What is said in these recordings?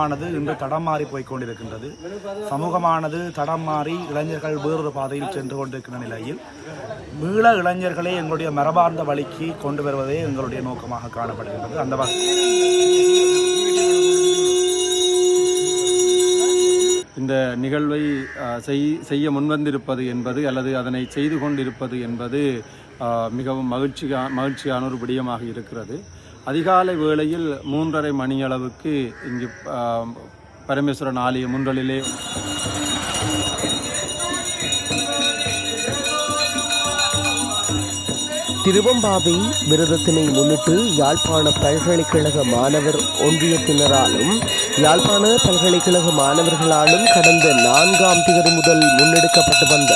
சமூகமானது இன்று தடம் மாறி போய்கொண்டிருக்கின்றது. சமூகமானது தடம் மாறி இளைஞர்கள் வேறொரு பாதையில் சென்று கொண்டிருக்கின்ற நிலையில் மீள இளைஞர்களை எங்களுடைய மரபார்ந்த வழிக்கு கொண்டு வருவதே எங்களுடைய நோக்கமாக காணப்படுகின்றது. அந்த இந்த நிகழ்வை செய்ய முன்வந்திருப்பது என்பது அல்லது அதனை செய்து கொண்டிருப்பது என்பது மிகவும் மகிழ்ச்சியான ஒரு விடயமாக இருக்கிறது. அதிகாலை வேளையில் 3:30 மணியளவுக்கு இங்கு பரமேஸ்வரன் ஆலய முன்றலிலே திருவம்பாவை விரதத்தினை முன்னிட்டு யாழ்ப்பாண பல்கலைக்கழக மாணவர் ஒன்றியத்தினராலும் யாழ்ப்பாண பல்கலைக்கழக மாணவர்களாலும் கடந்த 4ஆம் தேதி முதல் முன்னெடுக்கப்பட்டு வந்த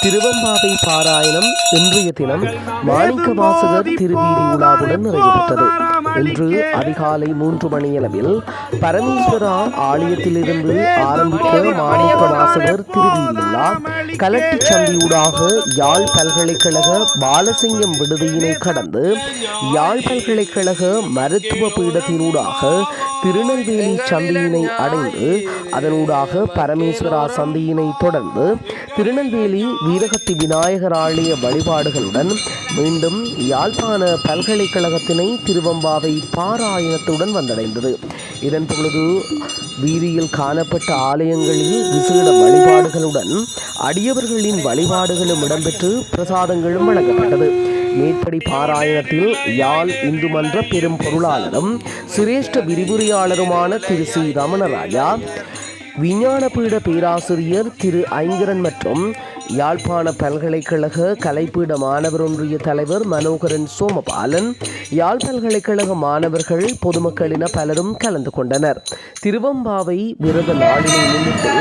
திருவம்பாவை பாராயணம் இன்றைய தினம் மாணிக்க வாசகர் திருவீதி உலாவுடன் நிறைவு பெற்றது. இன்று அதிகாலை 3 மணியளவில் பரமேஸ்வரா ஆலயத்திலிருந்து ஆரம்பித்த மாணிக்க வாசகர் திருவீதி உலா கலட்டி சந்தியூடாக யாழ் பல்கலைக்கழக பாலசிங்கம் விடுதியினை கடந்து யாழ் பல்கலைக்கழக மருத்துவ பீடத்தினூடாக திருநெல்வேலி சந்தியினை அடைந்து அதனூடாக பரமேஸ்வரா சந்தியினை தொடர்ந்து திருநெல்வேலி வீரகத்தி விநாயகர் ஆலய வழிபாடுகளுடன் மீண்டும் யாழ்ப்பாண பல்கலைக்கழகத்தினை திருவம்பாவை பாராயணத்துடன் வந்தடைந்தது. இதன் பொழுது வீதியில் காணப்பட்ட ஆலயங்களில் விசேட வழிபாடுகளுடன் அடியவர்களின் வழிபாடுகளும் இடம்பெற்று பிரசாதங்களும் வழங்கப்பட்டது. மேற்படி பாராயணத்தில் யாழ் இந்து மன்ற பெரும் பொருளாளரும் சிரேஷ்ட விரிவுரையாளருமான திரு சி ரமணராஜா, விஞ்ஞானபீட பேராசிரியர் திரு ஐங்கரன் மற்றும் யாழ்ப்பாண பல்கலைக்கழக கலைப்பீட மாணவர் ஒன்றிய தலைவர் மனோகரன் சோமபாலன், யாழ் பல்கலைக்கழக மாணவர்கள் பொதுமக்களின பலரும் கலந்து கொண்டனர். திருவம்பாவை விரத நாளினை முன்னிட்டு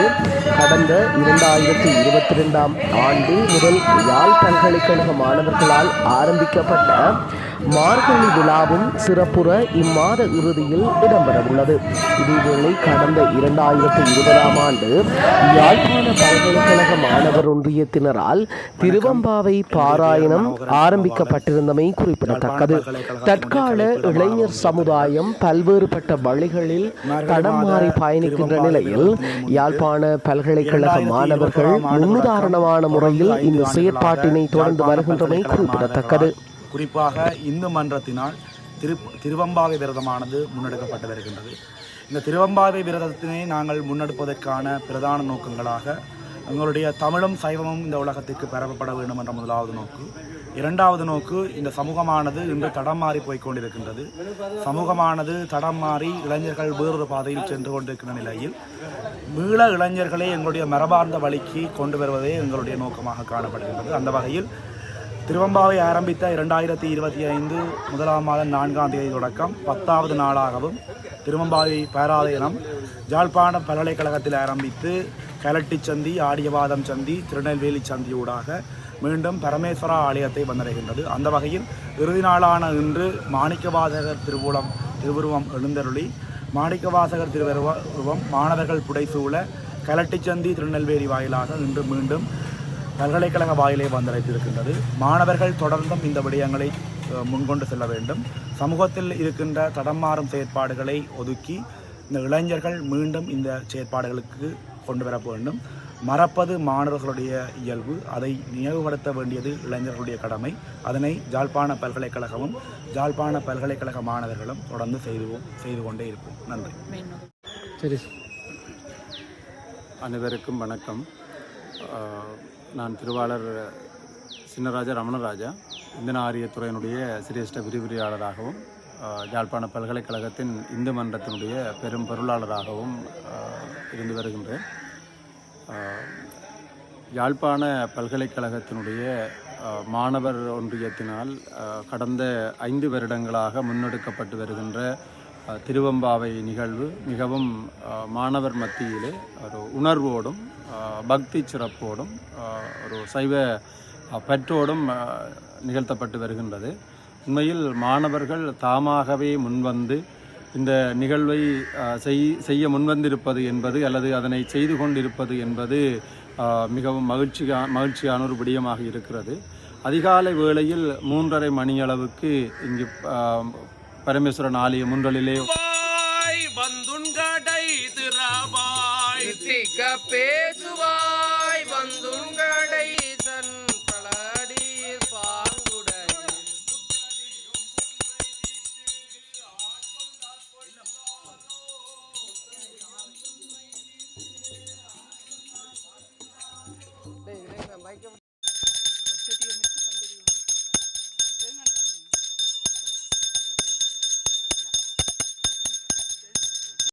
கடந்த 2022ஆம் ஆண்டு முதல் யாழ் பல்கலைக்கழக மாணவர்களால் ஆரம்பிக்கப்பட்ட மார்கழி விழாவும் சிறப்புற இம்மாத இறுதியில் இடம்பெறவுள்ளது. இதேவேளை கடந்த 2020ஆம் ஆண்டு யாழ்ப்பாண பல்கலைக்கழக மாணவர் ஒன்றியத்தினரால் திருவம்பாவை பாராயணம் ஆரம்பிக்கப்பட்டிருந்தமை குறிப்பிடத்தக்கது. தற்கால இளைஞர் சமுதாயம் பல்வேறுபட்ட வழிகளில் தடம் மாறி பயணிக்கின்ற நிலையில் யாழ்ப்பாண பல்கலைக்கழக மாணவர்கள் முன்னுதாரணமான முறையில் இந்த செயற்பாட்டினை தொடர்ந்து வருகின்றமை குறிப்பிடத்தக்கது. குறிப்பாக இந்து மன்றத்தினால் திருவம்பாவை விரதமானது முன்னெடுக்கப்பட்டு வருகின்றது. இந்த திருவம்பாவை விரதத்தினை நாங்கள் முன்னெடுப்பதற்கான பிரதான நோக்கங்களாக எங்களுடைய தமிழும் சைவமும் இந்த உலகத்திற்கு பரப்பப்பட வேண்டும் என்ற முதலாவது நோக்கு. இரண்டாவது நோக்கு, இந்த சமூகமானது இன்று தடம் மாறி போய்கொண்டிருக்கின்றது. சமூகமானது தடம் மாறி இளைஞர்கள் வேறொரு பாதையில் சென்று கொண்டிருக்கின்ற நிலையில் மீள இளைஞர்களை எங்களுடைய மரபார்ந்த வழிக்கு கொண்டு வருவதே எங்களுடைய நோக்கமாக காணப்படுகின்றது. அந்த வகையில் திருவம்பாவை ஆரம்பித்த 2025 முதலாம் மாதம் 4ஆம் தேதி தொடக்கம் 10வது நாளாகவும் திருவம்பாவை பாராயணம் யாழ்ப்பாண பல்கலைக்கழகத்தில் ஆரம்பித்து கலட்டி சந்தி, ஆடியவாதம் சந்தி, திருநெல்வேலி சந்தியூடாக மீண்டும் பரமேஸ்வரா ஆலயத்தை வந்தடைகின்றது. அந்த வகையில் இறுதி நாளான இன்று மாணிக்கவாசகர் திருவுருவம் எழுந்தருளி மாணிக்கவாசகர் திருவுருவம் மாணவர்கள் புடைசூழ கலட்டி சந்தி திருநெல்வேலி வாயிலாக இன்று மீண்டும் பல்கலைக்கழக வாயிலே வந்தடைத்திருக்கின்றது. மாணவர்கள் தொடர்ந்தும் இந்த விடயங்களை முன்கொண்டு செல்ல வேண்டும். சமூகத்தில் இருக்கின்ற தடம் மாறும் செயற்பாடுகளை ஒதுக்கி இந்த இளைஞர்கள் மீண்டும் இந்த செயற்பாடுகளுக்கு கொண்டு வர வேண்டும். மறப்பது மாணவர்களுடைய இயல்பு, அதை நினைவுபடுத்த வேண்டியது இளைஞர்களுடைய கடமை. அதனை யாழ்ப்பாண பல்கலைக்கழகமும் யாழ்ப்பாண பல்கலைக்கழக மாணவர்களும் தொடர்ந்து செய்து கொண்டே இருப்போம். நன்றி. சரி, அனைவருக்கும் வணக்கம். நான் திருவாளர் சின்னராஜா ரமணராஜா, இந்திய ஆரியத்துறையினுடைய சிரேஷ்ட விரிவுரையாளராகவும் யாழ்ப்பாண பல்கலைக்கழகத்தின் இந்து மன்றத்தினுடைய பெரும் பொருளாளராகவும் இருந்து வருகின்றேன். யாழ்ப்பாண பல்கலைக்கழகத்தினுடைய மாணவர் ஒன்றியத்தினால் கடந்த 5 வருடங்களாக முன்னெடுக்கப்பட்டு வருகின்ற திருவம்பாவை நிகழ்வு மிகவும் மாணவர் மத்தியிலே ஒரு உணர்வோடும் பக்தி சிறப்போடும் ஒரு சைவ பற்றோடும் நிகழ்த்தப்பட்டு வருகின்றது. உண்மையில் மாணவர்கள் தாமாகவே முன்வந்து இந்த நிகழ்வை செய்ய முன்வந்திருப்பது என்பது அல்லது அதனை செய்து கொண்டிருப்பது என்பது மிகவும் மகிழ்ச்சியான ஒரு விடயமாக இருக்கிறது. அதிகாலை வேளையில் 3:30 மணியளவுக்கு இங்கு பரமேஸ்வரன் ஆலய முன்றலிலே சிரிக்க பேசுவாய் வந்துங்களை